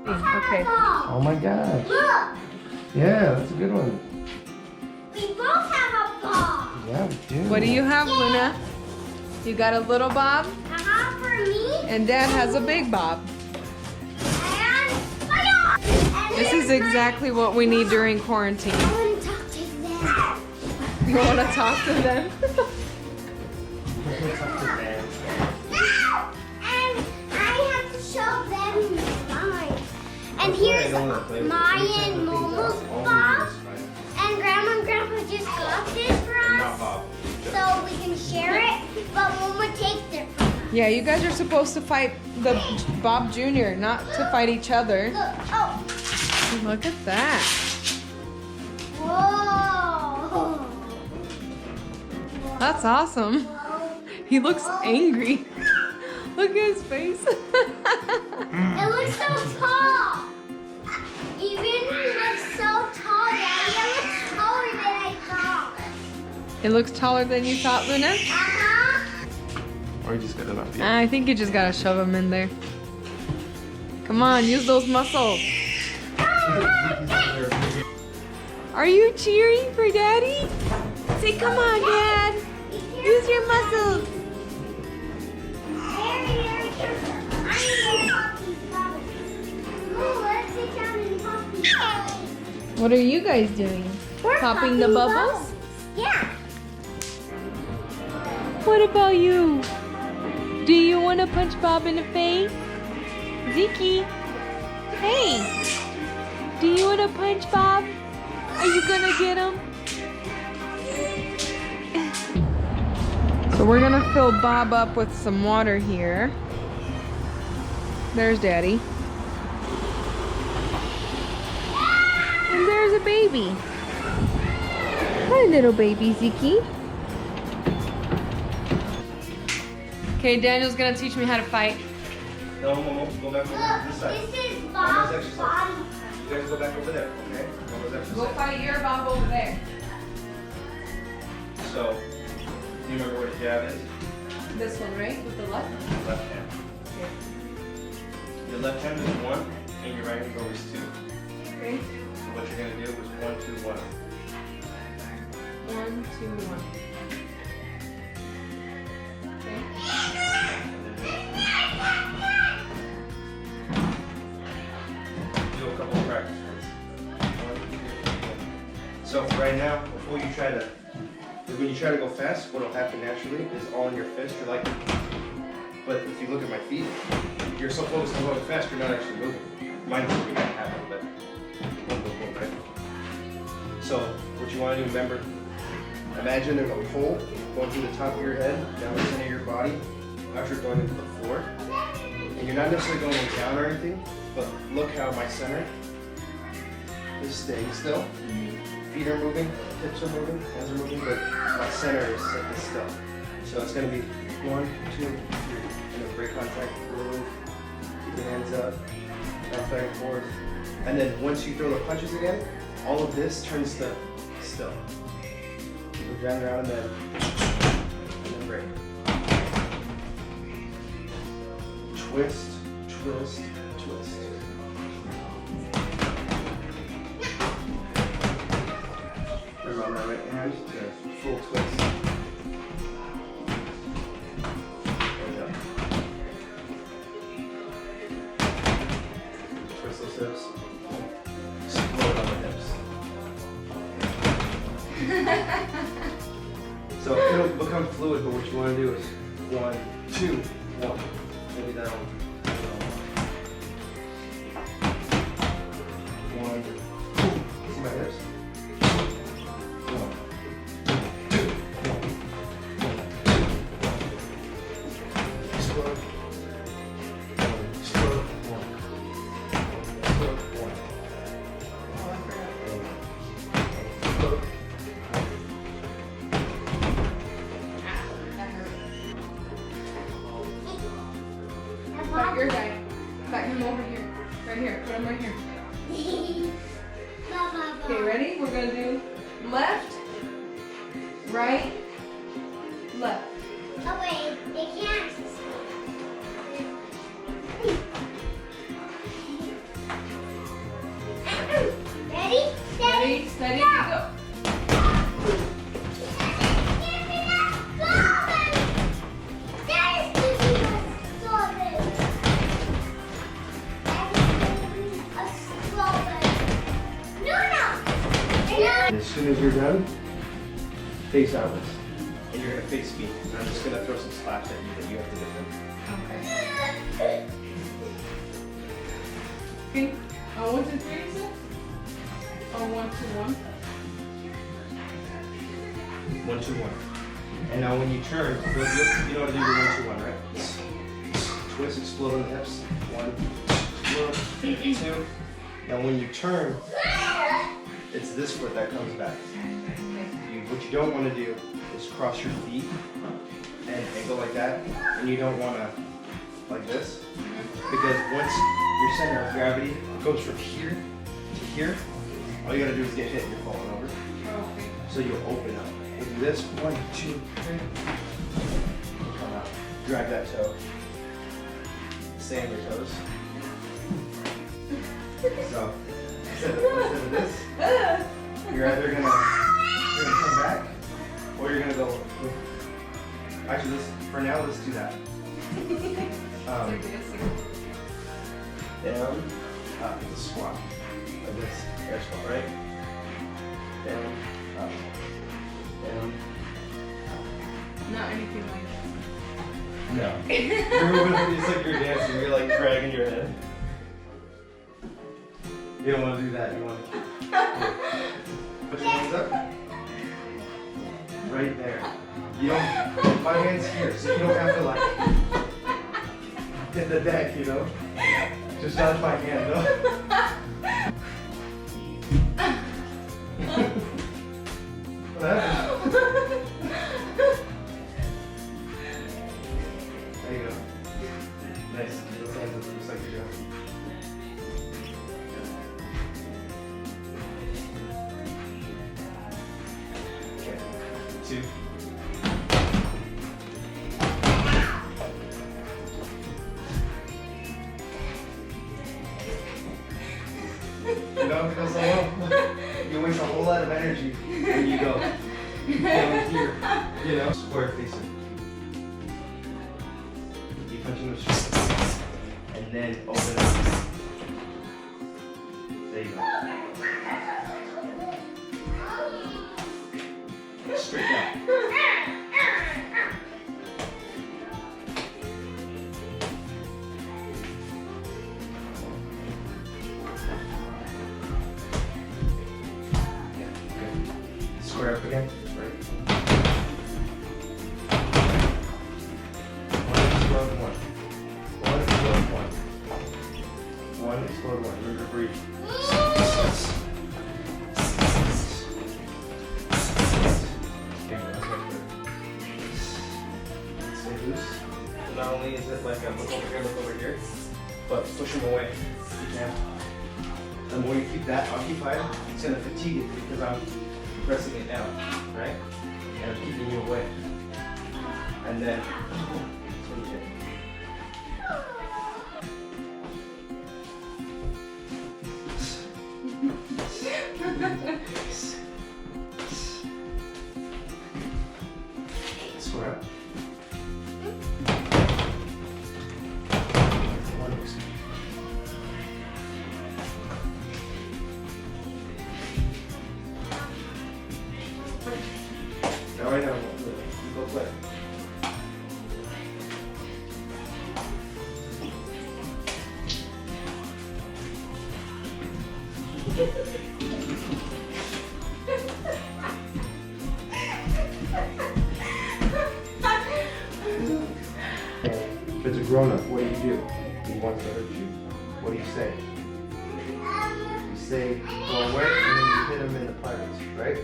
Okay. Oh my gosh. Look, Yeah, that's a good one. we both have a ball. Yeah, we do. What do you have, Luna? You got a little bob, For me. and Dad has a big bob. And This is exactly what we need during quarantine. I want to talk to them. You want to talk to them? No! And I have to show them mine. And here's Maya and Momo's bob. And Grandma and Grandpa just got this for us. So we can share it. But Mama takes it from us. Yeah, you guys are supposed to fight the Bob Jr., not to fight each other. Look. Oh. Look at that. Whoa. That's awesome. He looks angry. Look at his face. It looks so tall. Even it looks so tall, Daddy. It looks taller than I thought. It looks taller than you thought, Luna? Uh-huh. Or you just got enough. I think you just gotta shove him in there. Come on, use those muscles. Are you cheering for Daddy? Say, come on, Dad. Use your muscles. Very careful. I'm going to pop these bubbles. Ooh, let's sit down and pop these bubbles. What are you guys doing? We're Popping the bubbles? Yeah. What about you? Do you want to punch Bob in the face? Ziki? Hey! Do you want to punch Bob? Are you gonna get him? So we're gonna fill Bob up with some water here. There's Daddy. And there's a baby. Hi, little baby Ziki. Okay, Daniel's gonna teach me how to fight. No, Momo, go back over to this side. Look, this is Mama's Bob's exercise. body. You guys go back over there, okay? Mama's Go exercise. fight your Bob over there. So, do you remember what a jab is? This one, right? With the left? Left hand. Your left hand is 1, and your right hand is always 2. Okay. So what you're gonna do is 1, 2, 1. 1, 2, 1. Do a couple of practice ones. So right now, before you try to, when you try to go fast, what'll happen naturally is all in your fist. You're like, but if you look at my feet, you're so focused on going fast, you're not actually moving. Mine's moving, I happen, but boom, boom, boom, right? So what you want to do, remember, imagine there's a pole going through the top of your head, down the center of your body, after going into the floor. And you're not necessarily going down or anything, but look how my center is staying still. Feet are moving, hips are moving, hands are moving, but my center is still. So it's going to be 1, 2, 3. And then break contact, move, keep your hands up, bounce back and forth. And then once you throw the punches again, all of this turns to still. Keep it down around and then break. Twist, twist, twist. Remember on that right hand, to full twist. There we go. Twist those hips. Explode on the hips. So it'll become fluid, but what you want to do is 1, 2, 1. Maybe that'll. 1, 2. See my hips? 1, 2, 1. Explode. 1. Explode. 1. Explode. 1. Explode. Fight your guy. Fight him over here. Right here. Put him right here. Okay, ready? We're gonna do left, right, left. Oh wait, they can't. soon as you're done, face outwards. And you're gonna face me. And I'm just gonna throw some slaps at you that you have to defend. Okay. Okay. 1, 2, 3, is it? Or 1, 2, 1? 1, 2, 1. And now when you turn, you know how to do your 1, 2, 1, right? Twist, explode on the hips. 1, explode, 2. Now when you turn, it's this foot that comes back. What you don't want to do is cross your feet and go like that. And you don't want to like this. Because once your center of gravity goes from here to here, all you gotta do is get hit and you're falling over. Okay. So you'll open up. We'll do this. 1, 2, 3. Come out. Drag that toe. Stay on your toes. So instead of this, you're either gonna come back or you're gonna go. Actually, for now, let's do that. Down, up, it's a squat. Like this, air squat, right? Down, up, down. Not anything like No. You're moving, it's like you're dancing, you're like dragging your head. You don't want to do that, you want to put your hands up. Right there. You don't, my hand's here, so you don't have to like hit the deck, you know? Just dodge my hand, though. What happened? There you go. Nice. Those hands look just like you're doing. Okay. 2. You know, because you waste a whole lot of energy when you go down here, you know, square facing. Keep punching those shoulders, and then open up. There you go. Straight down. Square up again. Right. 1, explode 1. 1, explode 1. 1, explode 1. Remember to breathe. Okay, that's much better. Stay loose. Not only is it like a look over here, but push them away. You can. The more you keep that occupied, it's going to fatigue it because I'm pressing it down, right? And I'm keeping you away. And then, switch it. Square up. Now right now, you go play. If it's a grown-up, what do? He wants to hurt you. What do you say? You say, go away, and then you hit him in the privates, right?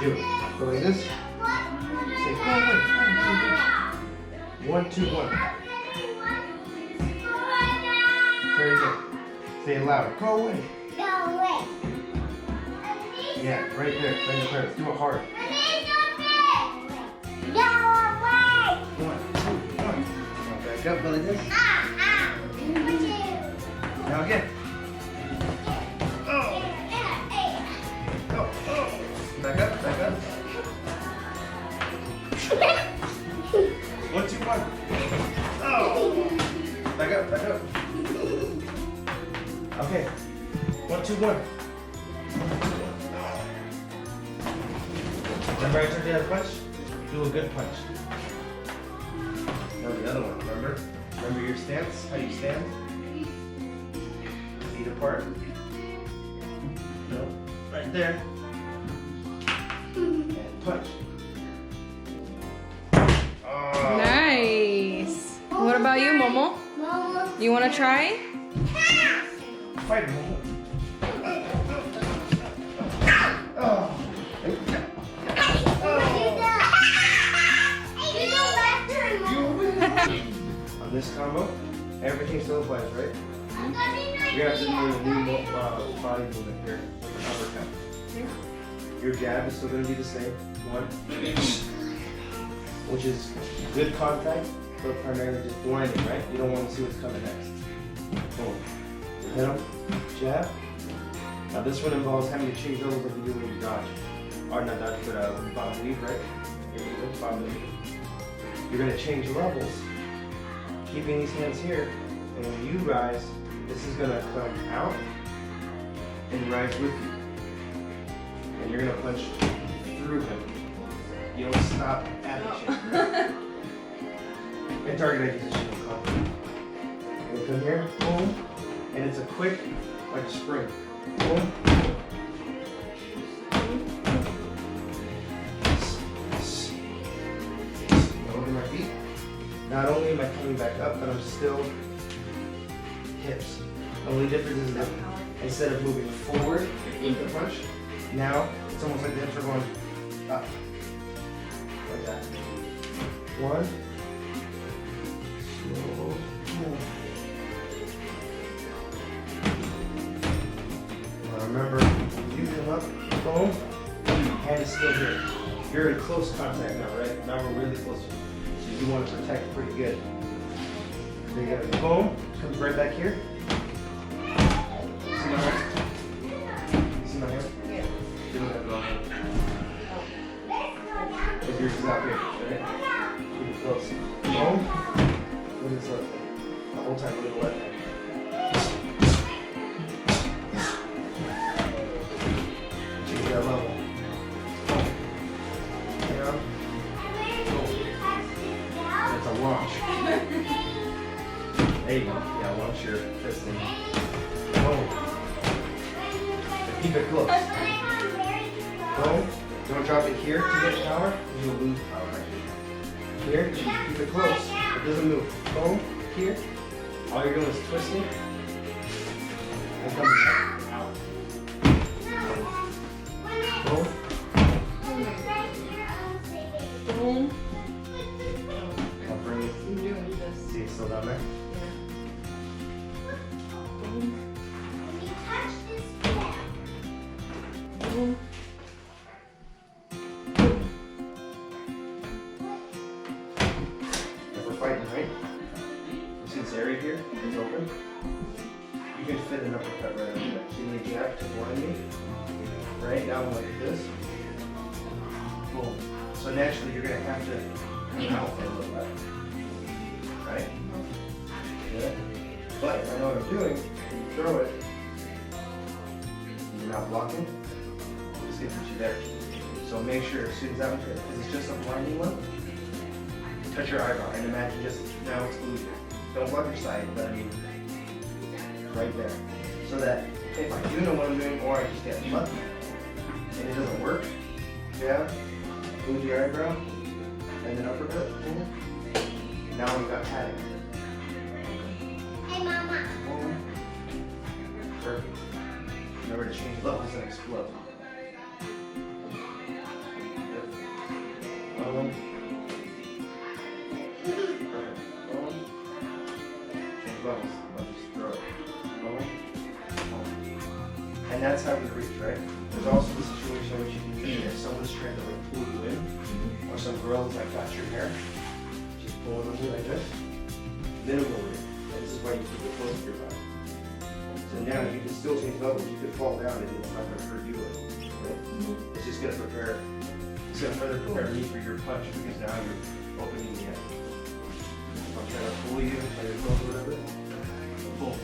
Do it. Go like this. Say, go away. 1, 2, 1. Try it again. Say it louder. Go away. Yeah, right there. Right in the privates. Do it hard. 1, 2, 1. Now back up. Go like this. Now again. Oh. Go. Oh. Back up. Back up. 1, 2, 1. Oh. Back up. Back up. Okay. 1, 2, 1. Remember I told you how to punch? Do a good punch. Now the other one, remember? Remember your stance? How you stand? Feet apart. No, right there. And punch. Oh. Nice. What about you, Momo? You want to try? Fight him, Momo. Oh. On this combo, everything still applies, right? You have to do a new body movement here with the uppercut. Your jab is still going to be the same. One, which is good contact, but primarily just blinding, right? You don't want to see what's coming next. Boom. Hit him, jab. Now this one involves having to change levels like you do when you dodge. Or not dodge, but bob and weave, right? Bob and weave. You're going to change levels, keeping these hands here, and when you rise, this is going to come out and rise with you. And you're going to punch through him. You don't stop at the chin. And target acquisition will come. You'll come here, boom, and it's a quick, like a spring. Boom. Over my feet. Not only am I coming back up, but I'm still hips. The only difference is that instead of moving forward with the punch, now it's almost like the hips are going up. Like that. One. Slow. Now remember, you come up, boom, hand is still here. You're in close contact now, right? Now we're really close. So you want to protect pretty good. So you got the boom, comes right back here. See my hand? See my hand? Yeah. You don't have to go ahead. Because yours is out here, right? Pretty close. Boom. Look at this left hand. The whole time, look at the left hand. Change that level. Down. And it's a launch. There you go. Yeah, launch your fist in. Boom. But keep it close. Boom. Don't drop it here to get power, because you'll lose power right here. Here, keep it close. It doesn't move. Boom. Here. All you're doing is twisting. And come out. Boom. Boom. I'll bring it. I'm doing this. See, it's still down there? Boom. Boom. If we're fighting, right? You see this area here? It's open. You can fit an uppercut right under there. See me jab to blind me? Right? Now I'm like this. Boom. So naturally you're going to have to come out a little bit. Right? Yeah. But if I know what I'm doing, when you throw it, you're not blocking, it's going to put you there. So make sure as soon as that one's hit, because it's just a blinding one, touch your eyebrow and imagine just now it's glued. Don't block your side, but I mean right there. So that if I do know what I'm doing or I just get lucky and it doesn't work, jab, glue your eyebrow, and then uppercut. Now we've got padding. Hey, Mama. Perfect. Remember to change levels and explode. Perfect. Change levels. Let's just throw it. And that's how we reach, right? There's also the situation in which you can do if someone's trying to like pull you in, or some girls like got your hair, just pull it over like this. Minimally. And this is why you keep it close to your body. So now you can still change levels. You could fall down and it's not going to hurt you. Right? It's just going to prepare. It's going to further prepare me for your punch because now you're opening the end. If I'm trying to pull you by your clothes or whatever, pull.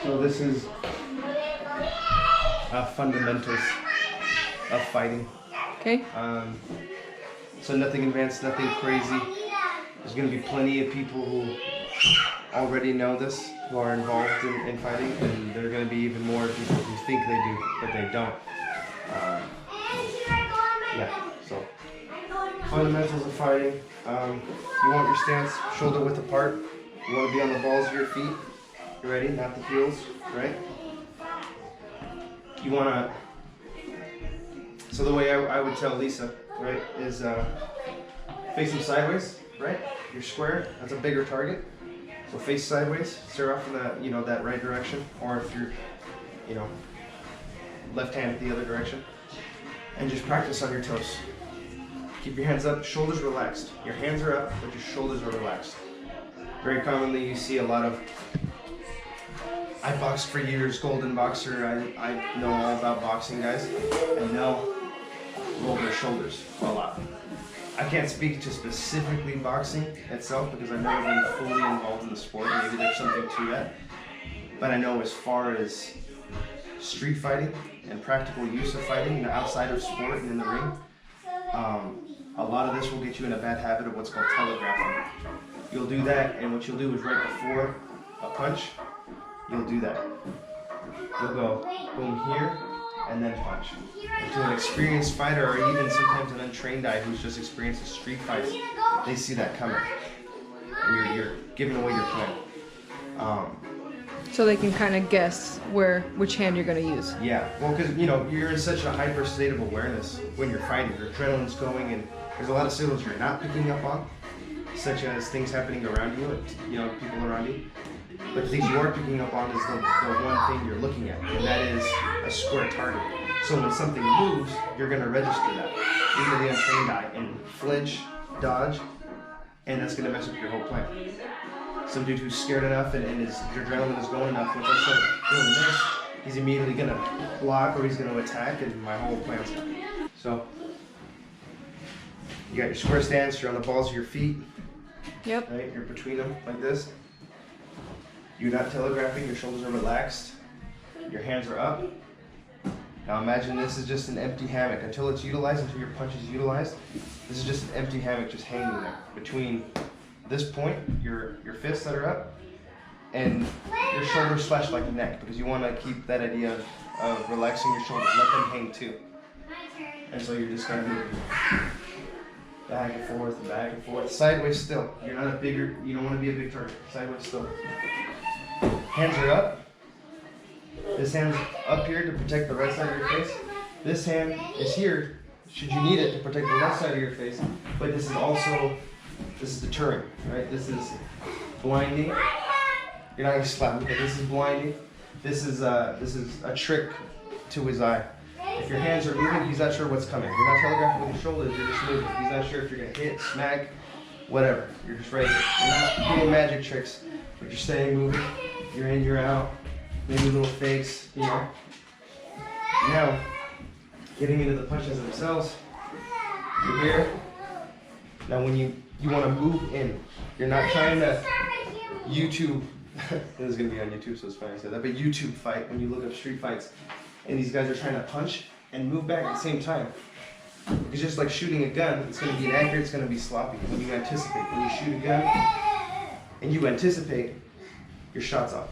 So this is fundamentals of fighting. Okay. So nothing advanced, nothing crazy. There's going to be plenty of people who already know this, who are involved in fighting, and there are going to be even more people who think they do, but they don't. Yeah, so fundamentals of fighting. You want your stance shoulder width apart. You want to be on the balls of your feet. You ready? Not the heels, right? You want to... So the way I would tell Lisa, right, is face them sideways, right? You're square, that's a bigger target. So face sideways, stare off in that, that right direction, or if you're, left hand the other direction. And just practice on your toes. Keep your hands up, shoulders relaxed. Your hands are up, but your shoulders are relaxed. Very commonly you see a lot of, I boxed for years, golden boxer, I know all about boxing guys, and they'll roll their shoulders a lot. I can't speak to specifically boxing itself because I've never been fully involved in the sport. Maybe there's something to that. But I know as far as street fighting and practical use of fighting outside of sport and in the ring, a lot of this will get you in a bad habit of what's called telegraphing. You'll do that, and what you'll do is right before a punch, you'll do that. You'll go boom here, and then punch. And to an experienced fighter, or even sometimes an untrained guy who's just experienced street fights, they see that coming. And you're giving away your plan. So they can kind of guess which hand you're going to use. Yeah, well, because you're in such a hyper state of awareness when you're fighting. Your adrenaline's going, and there's a lot of signals you're not picking up on, such as things happening around you, and, people around you. But the things you are picking up on is the one thing you're looking at, and that is a square target. So when something moves, you're going to register that, even the untrained eye, and flinch, dodge, and that's going to mess up your whole plan. Some dude who's scared enough and his adrenaline is going enough, once I start doing this, he's immediately going to block or he's going to attack, and my whole plan's gone. So you got your square stance, you're on the balls of your feet. Yep. Right? You're between them like this. You're not telegraphing, your shoulders are relaxed, your hands are up. Now imagine this is just an empty hammock. Until it's utilized, until your punch is utilized, this is just an empty hammock just hanging there. Between this point, your fists that are up, and your shoulders slash like the neck, because you want to keep that idea of relaxing your shoulders, let them hang too. And so you're just kind of moving back and forth, sideways still. You're not a bigger, you don't want to be a big target, sideways still. Hands are up. This hand's up here to protect the right side of your face. This hand is here, should you need it, to protect the left side of your face. But this is deterring, right? This is blinding. You're not gonna slap me, but this is blinding. This is a trick to his eye. If your hands are moving, he's not sure what's coming. You're not telegraphing with your shoulders, you're just moving. He's not sure if you're gonna hit, smack, whatever. You're just ready. You're not doing magic tricks, but you're staying moving. You're in, you're out. Maybe little fakes, Now, getting into the punches themselves. You're here. Now when you want to move in. You're not trying to YouTube. This is going to be on YouTube, so it's funny I said that. But YouTube fight, when you look up street fights, and these guys are trying to punch and move back at the same time. It's just like shooting a gun. It's going to be inaccurate. It's going to be sloppy. When you anticipate, when you shoot a gun and you anticipate, your shot's off.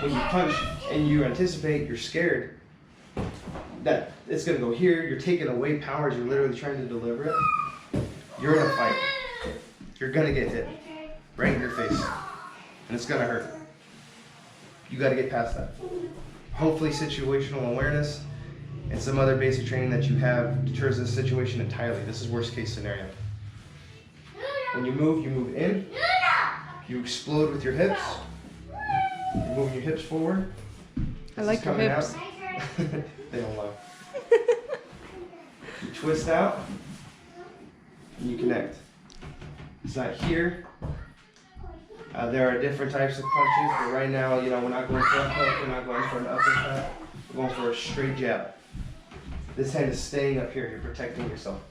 When you punch and you anticipate, you're scared that it's going to go here. You're taking away powers. You're literally trying to deliver it. You're in a fight. You're going to get hit right in your face. And it's going to hurt. You got to get past that. Hopefully situational awareness and some other basic training that you have deters this situation entirely. This is worst case scenario. When you move in. You explode with your hips. You're moving your hips forward. I like your hips. They don't lie. You twist out. And you connect. It's not here. There are different types of punches, but right now, we're not going for a hook, we're not going for an uppercut, we're going for a straight jab. This hand is staying up here, you're protecting yourself.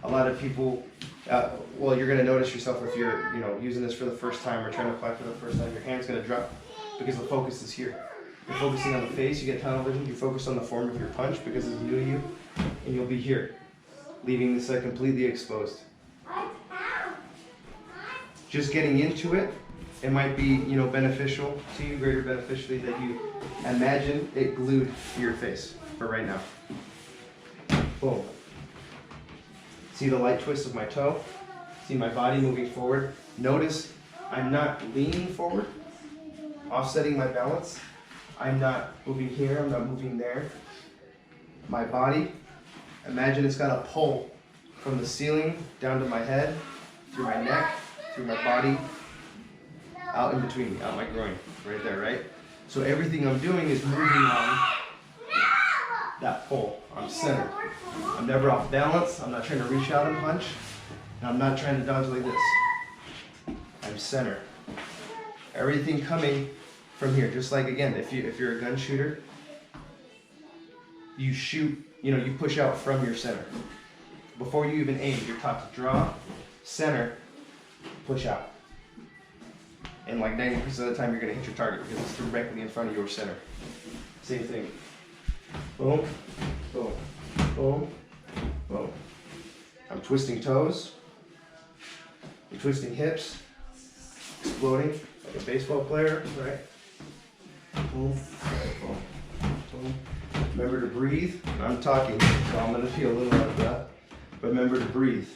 A lot of people, you're going to notice yourself if you're, using this for the first time or trying to fight for the first time, your hand's going to drop because the focus is here. You're focusing on the face, you get tunnel vision, you focus on the form of your punch because it's new to you, and you'll be here, leaving this side completely exposed. Just getting into it, it might be, beneficial to you, greater beneficially that you imagine it glued to your face for right now. Boom. See the light twist of my toe? See my body moving forward? Notice I'm not leaning forward, offsetting my balance. I'm not moving here, I'm not moving there. My body, imagine it's got a pull from the ceiling down to my head, through my neck, through my body, out in between me, out my groin, right there, right? So everything I'm doing is moving on that pull. I'm centered. I'm never off balance, I'm not trying to reach out and punch, and I'm not trying to dodge like this. I'm centered. Everything coming from here, just like again, if you're a gun shooter, you shoot, you push out from your center. Before you even aim, you're taught to draw, center, push out. And like 90% of the time you're gonna hit your target because it's directly in front of your center. Same thing. Boom, boom, boom, boom. I'm twisting toes, I'm twisting hips, exploding like a baseball player, right? Boom, boom, boom. Remember to breathe. I'm talking, so I'm gonna feel a little out of breath. But remember to breathe.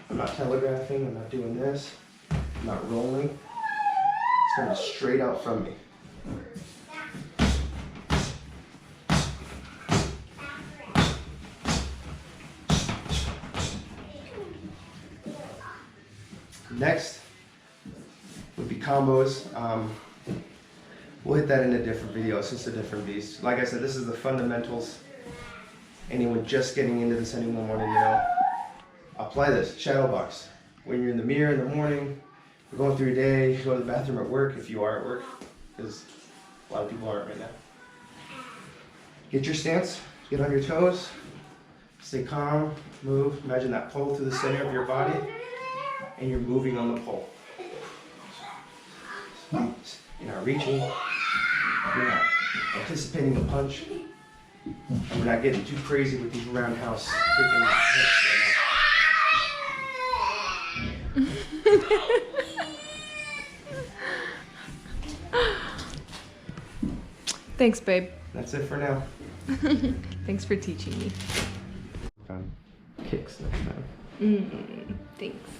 I'm not telegraphing, I'm not doing this. I'm not rolling. It's coming straight out from me. Next would be combos. We'll hit that in a different video. It's just a different beast. Like I said, this is the fundamentals. Anyone just getting into this, anyone wanting to know, apply this shadow box. When you're in the mirror in the morning, you're going through your day, you go to the bathroom at work, if you are at work, because a lot of people aren't right now. Get your stance, get on your toes, stay calm, move. Imagine that pull through the center of your body, and you're moving on the pole. You're not reaching, you're not anticipating the punch, and we're not getting too crazy with these roundhouse freaking hips right now. Thanks, babe. That's it for now. Thanks for teaching me. Kicks next time. Thanks.